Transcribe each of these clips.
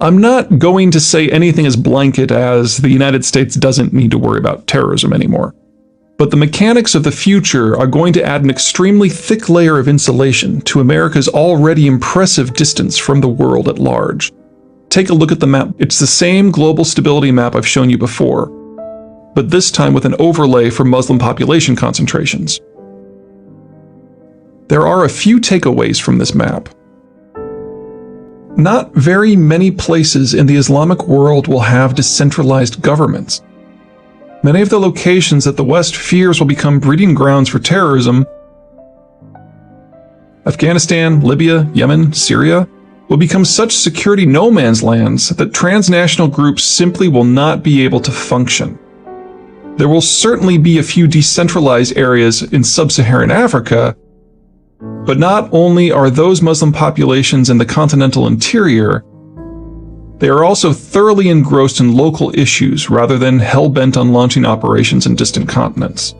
I'm not going to say anything as blanket as the United States doesn't need to worry about terrorism anymore. But the mechanics of the future are going to add an extremely thick layer of insulation to America's already impressive distance from the world at large. Take a look at the map. It's the same global stability map I've shown you before, but this time with an overlay for Muslim population concentrations. There are a few takeaways from this map. Not very many places in the Islamic world will have decentralized governments. Many of the locations that the West fears will become breeding grounds for terrorism, Afghanistan, Libya, Yemen, Syria, will become such security no man's lands that transnational groups simply will not be able to function. There will certainly be a few decentralized areas in sub-Saharan Africa, but not only are those Muslim populations in the continental interior, they are also thoroughly engrossed in local issues rather than hell-bent on launching operations in distant continents.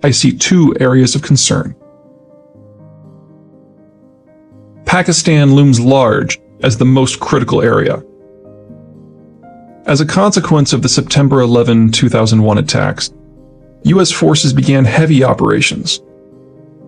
I see two areas of concern. Pakistan looms large as the most critical area. As a consequence of the September 11, 2001 attacks, U.S. forces began heavy operations.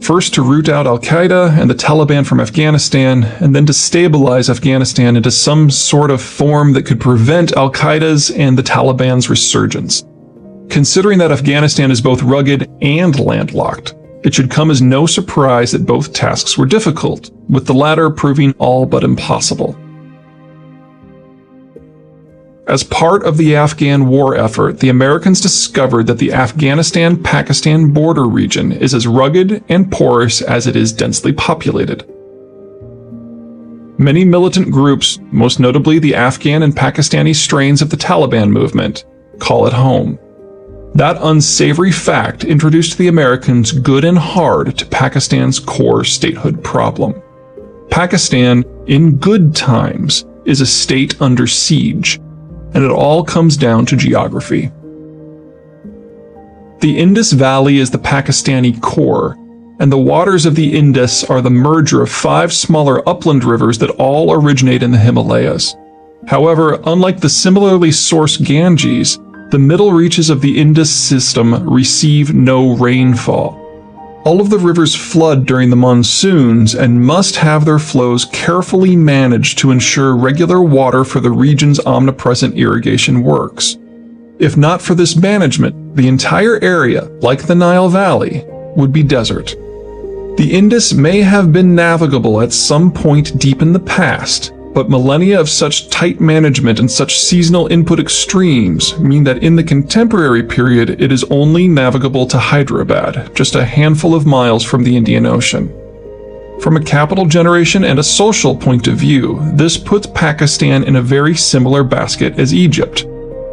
First to root out al-Qaeda and the Taliban from Afghanistan, and then to stabilize Afghanistan into some sort of form that could prevent al-Qaeda's and the Taliban's resurgence. Considering that Afghanistan is both rugged and landlocked, it should come as no surprise that both tasks were difficult, with the latter proving all but impossible. As part of the Afghan war effort, the Americans discovered that the Afghanistan-Pakistan border region is as rugged and porous as it is densely populated. Many militant groups, most notably the Afghan and Pakistani strains of the Taliban movement, call it home. That unsavory fact introduced the Americans good and hard to Pakistan's core statehood problem. Pakistan, in good times, is a state under siege, and it all comes down to geography. The Indus Valley is the Pakistani core, and the waters of the Indus are the merger of 5 smaller upland rivers that all originate in the Himalayas. However, unlike the similarly sourced Ganges, the middle reaches of the Indus system receive no rainfall. All of the rivers flood during the monsoons and must have their flows carefully managed to ensure regular water for the region's omnipresent irrigation works. If not for this management, the entire area, like the Nile Valley, would be desert. The Indus may have been navigable at some point deep in the past, but millennia of such tight management and such seasonal input extremes mean that in the contemporary period it is only navigable to Hyderabad, just a handful of miles from the Indian Ocean. From a capital generation and a social point of view, this puts Pakistan in a very similar basket as Egypt.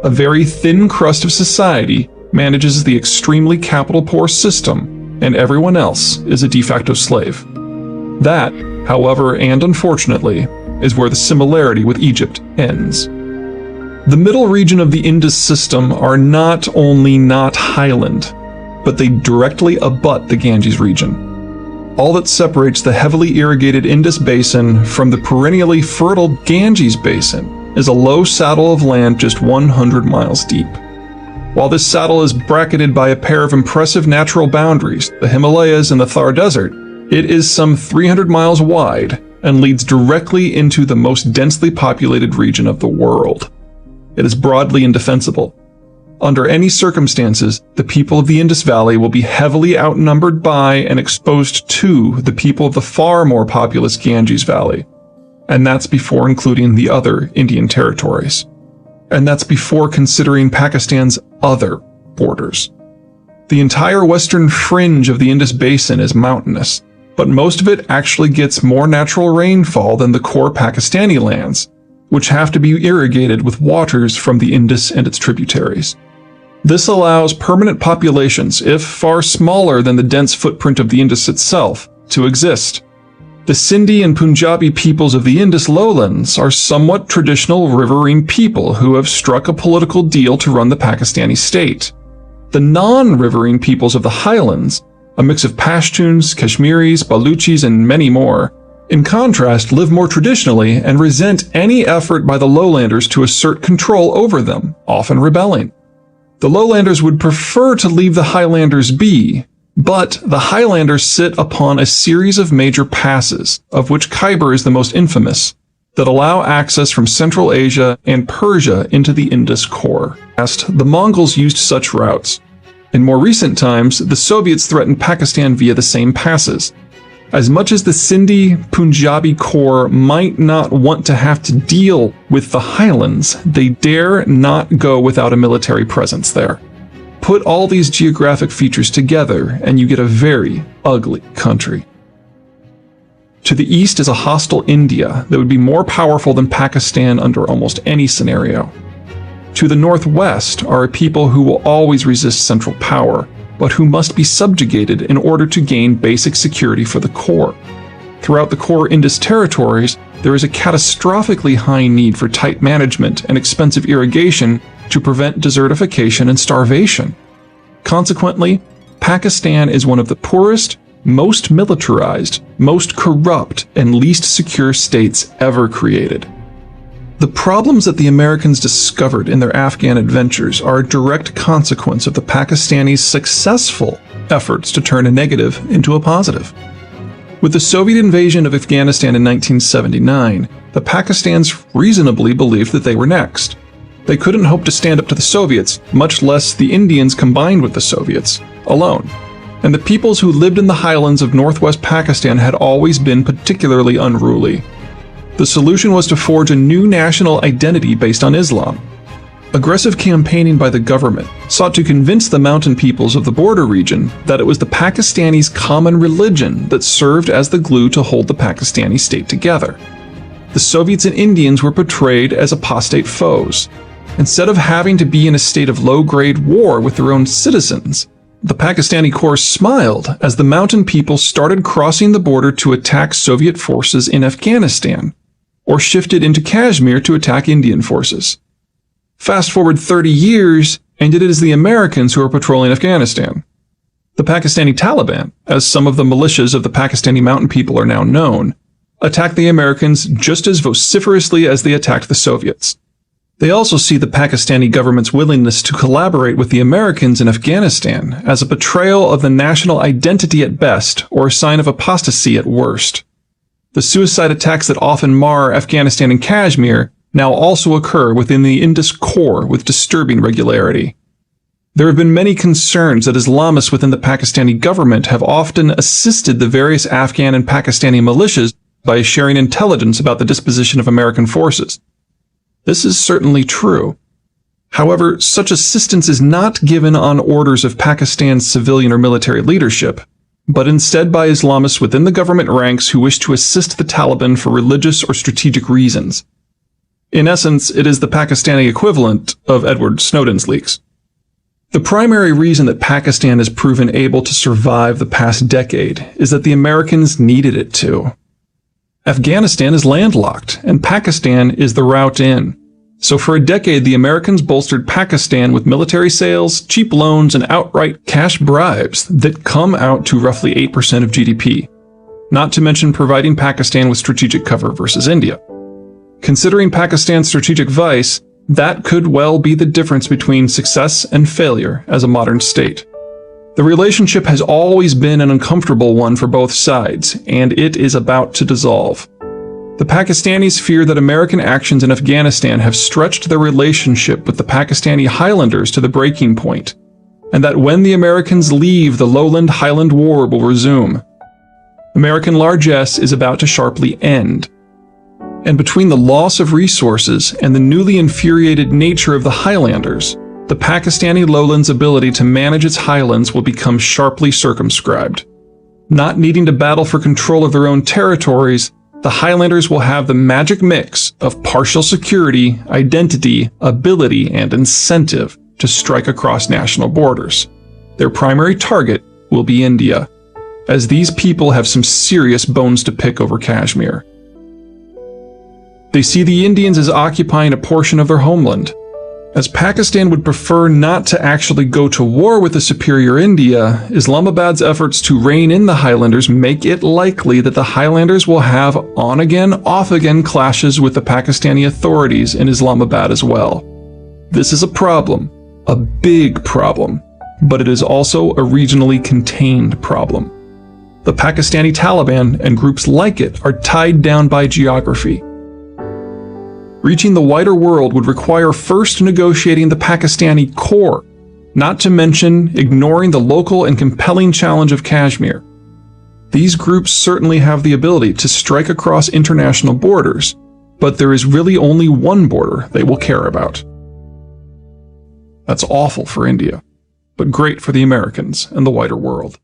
A very thin crust of society manages the extremely capital-poor system, and everyone else is a de facto slave. That, however, and unfortunately, is where the similarity with Egypt ends. The middle region of the Indus system are not only not highland, but they directly abut the Ganges region. All that separates the heavily irrigated Indus basin from the perennially fertile Ganges basin is a low saddle of land just 100 miles deep. While this saddle is bracketed by a pair of impressive natural boundaries, the Himalayas and the Thar Desert, it is some 300 miles wide and leads directly into the most densely populated region of the world. It is broadly indefensible. Under any circumstances, the people of the Indus Valley will be heavily outnumbered by and exposed to the people of the far more populous Ganges Valley. And that's before including the other Indian territories. And that's before considering Pakistan's other borders. The entire western fringe of the Indus Basin is mountainous, but most of it actually gets more natural rainfall than the core Pakistani lands, which have to be irrigated with waters from the Indus and its tributaries. This allows permanent populations, if far smaller than the dense footprint of the Indus itself, to exist. The Sindhi and Punjabi peoples of the Indus lowlands are somewhat traditional riverine people who have struck a political deal to run the Pakistani state. The non-riverine peoples of the highlands, a mix of Pashtuns, Kashmiris, Baluchis, and many more, in contrast, live more traditionally and resent any effort by the lowlanders to assert control over them, often rebelling. The lowlanders would prefer to leave the highlanders be, but the highlanders sit upon a series of major passes, of which Khyber is the most infamous, that allow access from Central Asia and Persia into the Indus core. The Mongols used such routes. In more recent times, the Soviets threatened Pakistan via the same passes. As much as the Sindhi Punjabi core might not want to have to deal with the highlands, they dare not go without a military presence there. Put all these geographic features together and you get a very ugly country. To the east is a hostile India that would be more powerful than Pakistan under almost any scenario. To the northwest are a people who will always resist central power, but who must be subjugated in order to gain basic security for the core. Throughout the core Indus territories, there is a catastrophically high need for tight management and expensive irrigation to prevent desertification and starvation. Consequently, Pakistan is one of the poorest, most militarized, most corrupt, and least secure states ever created. The problems that the Americans discovered in their Afghan adventures are a direct consequence of the Pakistanis' successful efforts to turn a negative into a positive. With the Soviet invasion of Afghanistan in 1979, the Pakistanis reasonably believed that they were next. They couldn't hope to stand up to the Soviets, much less the Indians combined with the Soviets, alone. And the peoples who lived in the highlands of northwest Pakistan had always been particularly unruly. The solution was to forge a new national identity based on Islam. Aggressive campaigning by the government sought to convince the mountain peoples of the border region that it was the Pakistanis' common religion that served as the glue to hold the Pakistani state together. The Soviets and Indians were portrayed as apostate foes. Instead of having to be in a state of low-grade war with their own citizens, the Pakistani core smiled as the mountain people started crossing the border to attack Soviet forces in Afghanistan, or shifted into Kashmir to attack Indian forces. Fast forward 30 years, and it is the Americans who are patrolling Afghanistan. The Pakistani Taliban, as some of the militias of the Pakistani mountain people are now known, attacked the Americans just as vociferously as they attacked the Soviets. They also see the Pakistani government's willingness to collaborate with the Americans in Afghanistan as a betrayal of the national identity at best, or a sign of apostasy at worst. The suicide attacks that often mar Afghanistan and Kashmir now also occur within the Indus core with disturbing regularity. There have been many concerns that Islamists within the Pakistani government have often assisted the various Afghan and Pakistani militias by sharing intelligence about the disposition of American forces. This is certainly true. However, such assistance is not given on orders of Pakistan's civilian or military leadership, but instead by Islamists within the government ranks who wish to assist the Taliban for religious or strategic reasons. In essence, it is the Pakistani equivalent of Edward Snowden's leaks. The primary reason that Pakistan has proven able to survive the past decade is that the Americans needed it to. Afghanistan is landlocked, and Pakistan is the route in. So for a decade, the Americans bolstered Pakistan with military sales, cheap loans, and outright cash bribes that come out to roughly 8% of GDP, not to mention providing Pakistan with strategic cover versus India. Considering Pakistan's strategic vice, that could well be the difference between success and failure as a modern state. The relationship has always been an uncomfortable one for both sides, and it is about to dissolve. The Pakistanis fear that American actions in Afghanistan have stretched their relationship with the Pakistani Highlanders to the breaking point, and that when the Americans leave, the Lowland-Highland War will resume. American largesse is about to sharply end. And between the loss of resources and the newly infuriated nature of the Highlanders, the Pakistani lowlands' ability to manage its highlands will become sharply circumscribed. Not needing to battle for control of their own territories, the Highlanders will have the magic mix of partial security, identity, ability, and incentive to strike across national borders. Their primary target will be India, as these people have some serious bones to pick over Kashmir. They see the Indians as occupying a portion of their homeland. As Pakistan would prefer not to actually go to war with the superior India, Islamabad's efforts to rein in the Highlanders make it likely that the Highlanders will have on-again, off-again clashes with the Pakistani authorities in Islamabad as well. This is a problem, a big problem, but it is also a regionally contained problem. The Pakistani Taliban and groups like it are tied down by geography. Reaching the wider world would require first negotiating the Pakistani core, not to mention ignoring the local and compelling challenge of Kashmir. These groups certainly have the ability to strike across international borders, but there is really only one border they will care about. That's awful for India, but great for the Americans and the wider world.